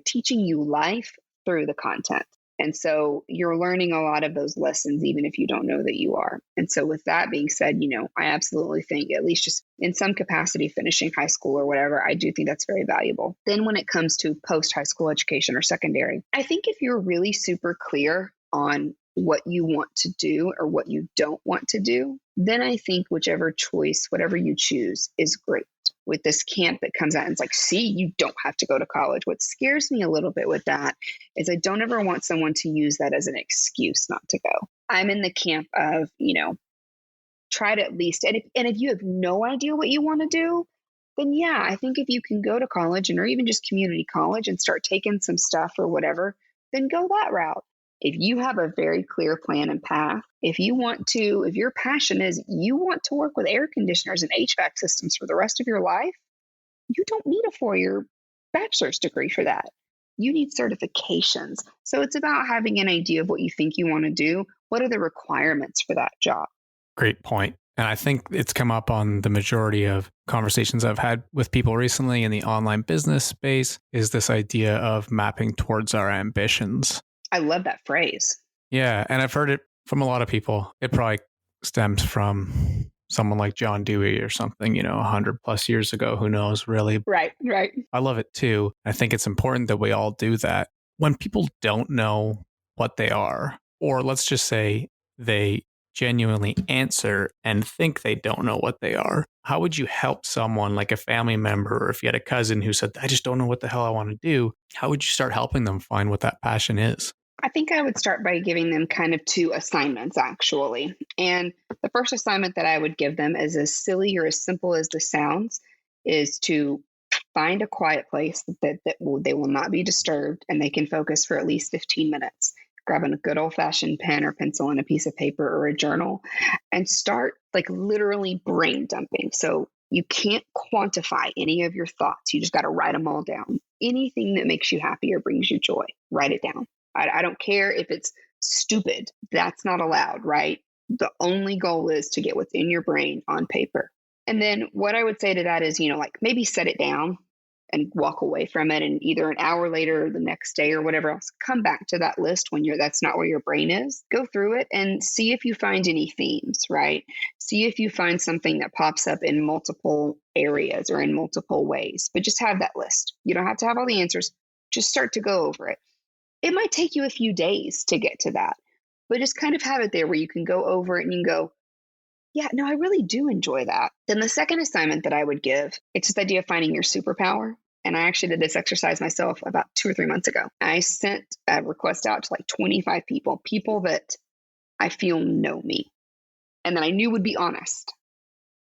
teaching you life through the content. And so you're learning a lot of those lessons, even if you don't know that you are. And so with that being said, I absolutely think, at least just in some capacity, finishing high school or whatever, I do think that's very valuable. Then when it comes to post-high school education or secondary, I think if you're really super clear on what you want to do or what you don't want to do, then I think whichever choice, whatever you choose, is great. With this camp that comes out and it's like, see, you don't have to go to college. What scares me a little bit with that is I don't ever want someone to use that as an excuse not to go. I'm in the camp of, try to at least, and if you have no idea what you want to do, then yeah, I think if you can go to college or even just community college and start taking some stuff or whatever, then go that route. If you have a very clear plan and path, if your passion is you want to work with air conditioners and HVAC systems for the rest of your life, you don't need a 4-year bachelor's degree for that. You need certifications. So it's about having an idea of what you think you want to do. What are the requirements for that job? Great point. And I think it's come up on the majority of conversations I've had with people recently in the online business space, is this idea of mapping towards our ambitions. I love that phrase. Yeah. And I've heard it from a lot of people. It probably stems from someone like John Dewey or something, 100 plus years ago. Who knows, really? Right. I love it too. I think it's important that we all do that. When people don't know what they are, or let's just say they genuinely answer and think they don't know what they are, how would you help someone like a family member, or if you had a cousin who said, I just don't know what the hell I want to do, how would you start helping them find what that passion is? I think I would start by giving them kind of two assignments, actually. And the first assignment that I would give them is as silly or as simple as this sounds, is to find a quiet place they will not be disturbed and they can focus for at least 15 minutes. Grabbing a good old fashioned pen or pencil and a piece of paper or a journal and start like literally brain dumping. So you can't quantify any of your thoughts. You just got to write them all down. Anything that makes you happy or brings you joy, write it down. I don't care if it's stupid. That's not allowed, right? The only goal is to get what's in your brain on paper. And then what I would say to that is, like maybe set it down and walk away from it. And either an hour later or the next day or whatever else, come back to that list when that's not where your brain is. Go through it and see if you find any themes, right? See if you find something that pops up in multiple areas or in multiple ways, but just have that list. You don't have to have all the answers. Just start to go over it. It might take you a few days to get to that, but just kind of have it there where you can go over it and you can go, yeah, no, I really do enjoy that. Then the second assignment that I would give, it's this idea of finding your superpower. And I actually did this exercise myself about 2 or 3 months ago. I sent a request out to like 25 people that I feel know me and that I knew would be honest.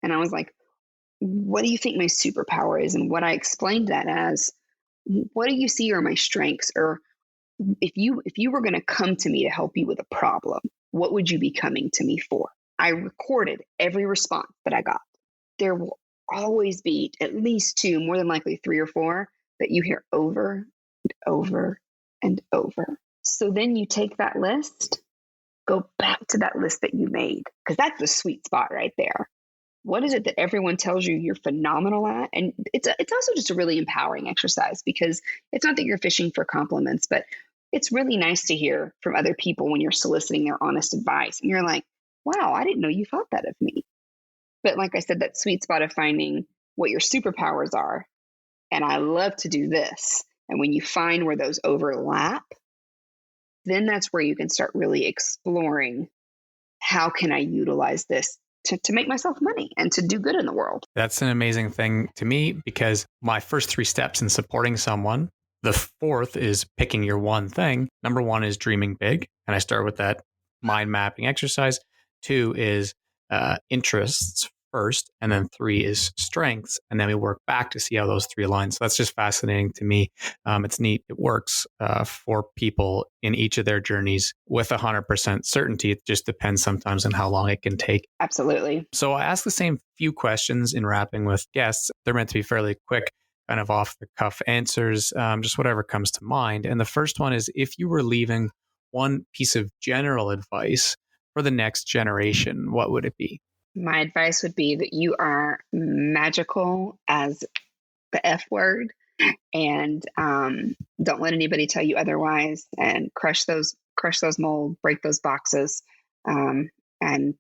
And I was like, what do you think my superpower is? And what I explained that as, what do you see are my strengths? Or if you were going to come to me to help you with a problem, what would you be coming to me for? I recorded every response that I got. There will always be at least 2, more than likely 3 or 4 that you hear over and over and over. So then you take that list, go back to that list that you made, because that's the sweet spot right there. What is it that everyone tells you you're phenomenal at? And it's also just a really empowering exercise, because it's not that you're fishing for compliments, but it's really nice to hear from other people when you're soliciting their honest advice. And you're like, wow, I didn't know you thought that of me. But like I said, that sweet spot of finding what your superpowers are. And I love to do this. And when you find where those overlap, then that's where you can start really exploring, how can I utilize this to make myself money and to do good in the world? That's an amazing thing to me, because my first 3 steps in supporting someone, the 4th is picking your one thing. Number 1 is dreaming big. And I start with that mind mapping exercise. 2 is interests first, and then 3 is strengths. And then we work back to see how those 3 align. So that's just fascinating to me. It's neat. It works for people in each of their journeys with 100% certainty. It just depends sometimes on how long it can take. Absolutely. So I ask the same few questions in wrapping with guests. They're meant to be fairly quick, kind of off the cuff answers, just whatever comes to mind. And the first one is, if you were leaving one piece of general advice for the next generation, what would it be? My advice would be that you are magical as the F word, and don't let anybody tell you otherwise, and crush those molds, break those boxes, and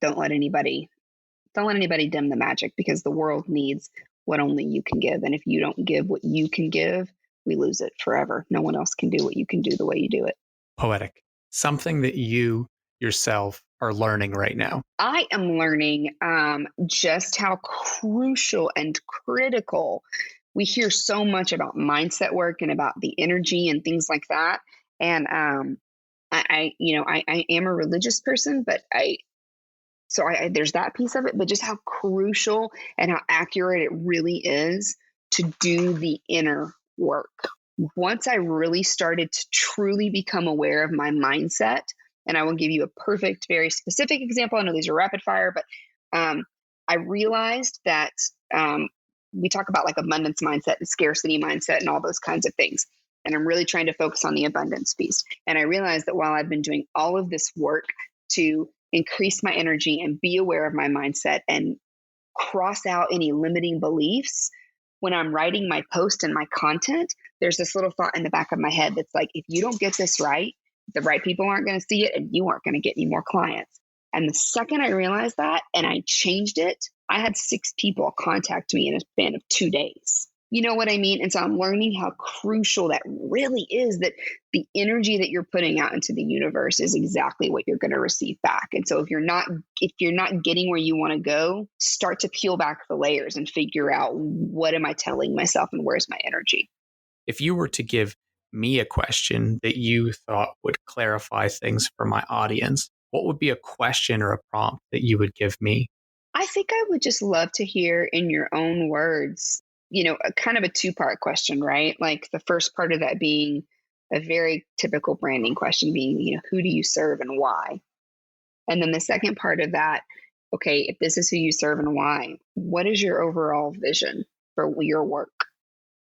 don't let anybody dim the magic, because the world needs what only you can give. And if you don't give what you can give, we lose it forever. No one else can do what you can do the way you do it. Poetic. Something that you yourself are learning right now. I am learning just how crucial and critical. We hear so much about mindset work and about the energy and things like that. And I am a religious person, but there's that piece of it, but just how crucial and how accurate it really is to do the inner work. Once I really started to truly become aware of my mindset, and I will give you a perfect, very specific example. I know these are rapid fire, but I realized that we talk about like abundance mindset and scarcity mindset and all those kinds of things. And I'm really trying to focus on the abundance piece. And I realized that while I've been doing all of this work to increase my energy and be aware of my mindset and cross out any limiting beliefs, when I'm writing my post and my content, there's this little thought in the back of my head that's like, if you don't get this right, the right people aren't going to see it and you aren't going to get any more clients. And the second I realized that and I changed it, I had 6 people contact me in a span of 2 days. You know what I mean? And so I'm learning how crucial that really is, that the energy that you're putting out into the universe is exactly what you're going to receive back. And so if you're not getting where you want to go, start to peel back the layers and figure out, what am I telling myself and where's my energy? If you were to give me a question that you thought would clarify things for my audience, what would be a question or a prompt that you would give me? I think I would just love to hear in your own words, a kind of a two-part question, right? Like the first part of that being a very typical branding question being, who do you serve and why? And then the second part of that, okay, if this is who you serve and why, what is your overall vision for your work?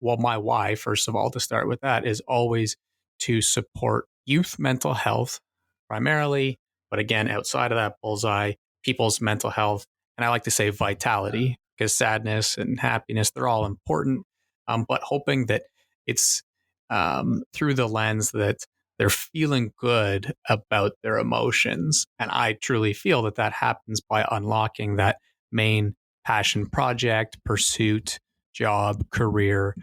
Well, my why, first of all, to start with that, is always to support youth mental health primarily, but again, outside of that bullseye, people's mental health. And I like to say vitality, because sadness and happiness, they're all important, but hoping that it's through the lens that they're feeling good about their emotions. And I truly feel that that happens by unlocking that main passion project, pursuit, job, career,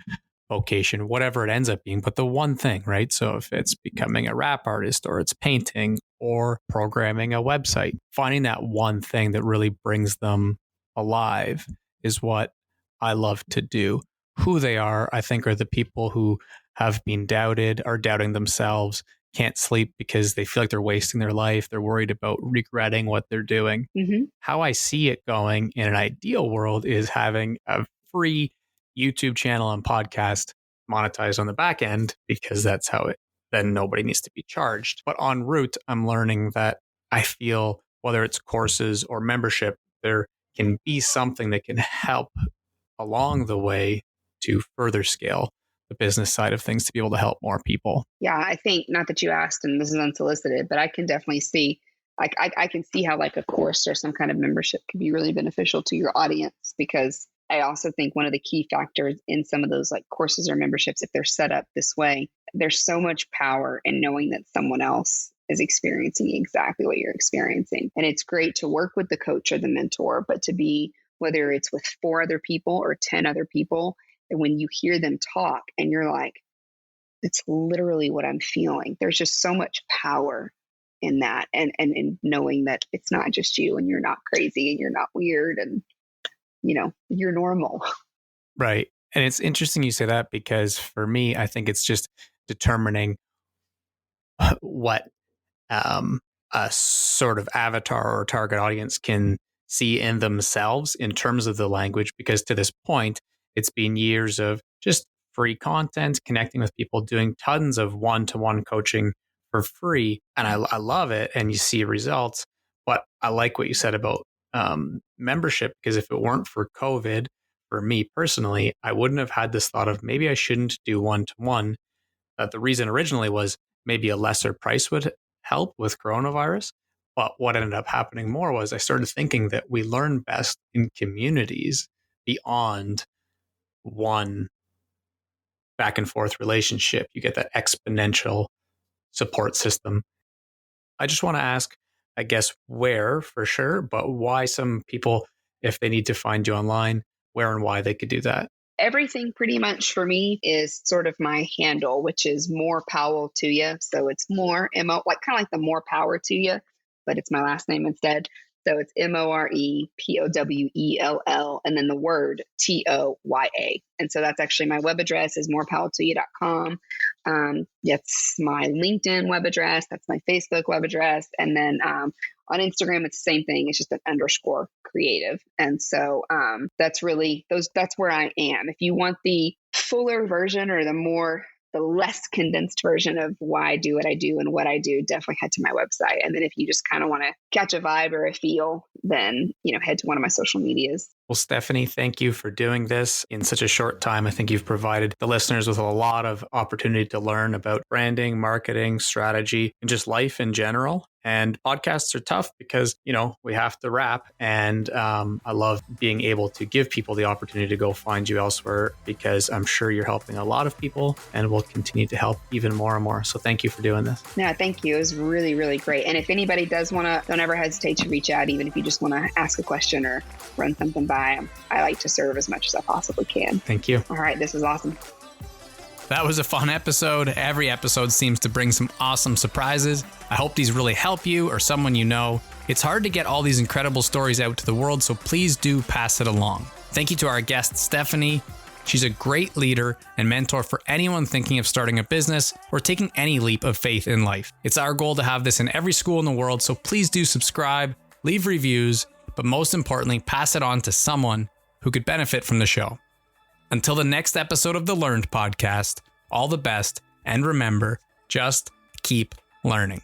vocation, whatever it ends up being, but the one thing, right? So if it's becoming a rap artist or it's painting or programming a website, finding that one thing that really brings them alive is what I love to do. Who they are, I think, are the people who have been doubted, are doubting themselves, can't sleep because they feel like they're wasting their life. They're worried about regretting what they're doing. Mm-hmm. How I see it going in an ideal world is having a free YouTube channel and podcast monetized on the back end, because that's how it, then nobody needs to be charged. But en route, I'm learning that I feel whether it's courses or membership, there can be something that can help along the way to further scale the business side of things to be able to help more people. Yeah, I think, not that you asked, and this is unsolicited, but I can definitely see, I can see how like a course or some kind of membership could be really beneficial to your audience, because I also think one of the key factors in some of those like courses or memberships, if they're set up this way, there's so much power in knowing that someone else is experiencing exactly what you're experiencing. And it's great to work with the coach or the mentor, but to be, whether it's with 4 other people or 10 other people, and when you hear them talk and you're like, it's literally what I'm feeling. There's just so much power in that, and knowing that it's not just you, and you're not crazy, and you're not weird, and you're normal. Right. And it's interesting you say that, because for me, I think it's just determining what a sort of avatar or target audience can see in themselves in terms of the language. Because to this point, it's been years of just free content, connecting with people, doing tons of one-to-one coaching for free. And I love it. And you see results. But I like what you said about membership, because if it weren't for COVID, for me personally, I wouldn't have had this thought of maybe I shouldn't do one-to-one. The reason originally was maybe a lesser price would help with coronavirus. But what ended up happening more was I started thinking that we learn best in communities beyond one back and forth relationship. You get that exponential support system. I just want to ask, I guess, where for sure, but why some people, if they need to find you online, where and why they could do that. Everything pretty much for me is sort of my handle, which is more Powell to you. So it's more MO, like kind of like the more power to you, but it's my last name instead. So it's MOREPOWELL, and then the word TOYA. And so that's actually my web address is morepowelltoya.com. That's my LinkedIn web address. That's my Facebook web address. And then on Instagram, it's the same thing. It's just an _ creative. And so that's really that's where I am. If you want the fuller version or the less condensed version of why I do what I do and what I do, definitely head to my website. And then if you just kind of want to catch a vibe or a feel, then, head to one of my social medias. Well, Stephanie, thank you for doing this in such a short time. I think you've provided the listeners with a lot of opportunity to learn about branding, marketing, strategy, and just life in general. And podcasts are tough because, we have to wrap. And I love being able to give people the opportunity to go find you elsewhere, because I'm sure you're helping a lot of people and will continue to help even more and more. So thank you for doing this. No, thank you. It was really, really great. And if anybody does want to, don't ever hesitate to reach out, even if you just want to ask a question or run something by. I like to serve as much as I possibly can. Thank you. All right. This is awesome. That was a fun episode. Every episode seems to bring some awesome surprises. I hope these really help you or someone you know. It's hard to get all these incredible stories out to the world, so please do pass it along. Thank you to our guest, Stephanie. She's a great leader and mentor for anyone thinking of starting a business or taking any leap of faith in life. It's our goal to have this in every school in the world, so please do subscribe, leave reviews, but most importantly, pass it on to someone who could benefit from the show. Until the next episode of the Learned Podcast, all the best, and remember, just keep learning.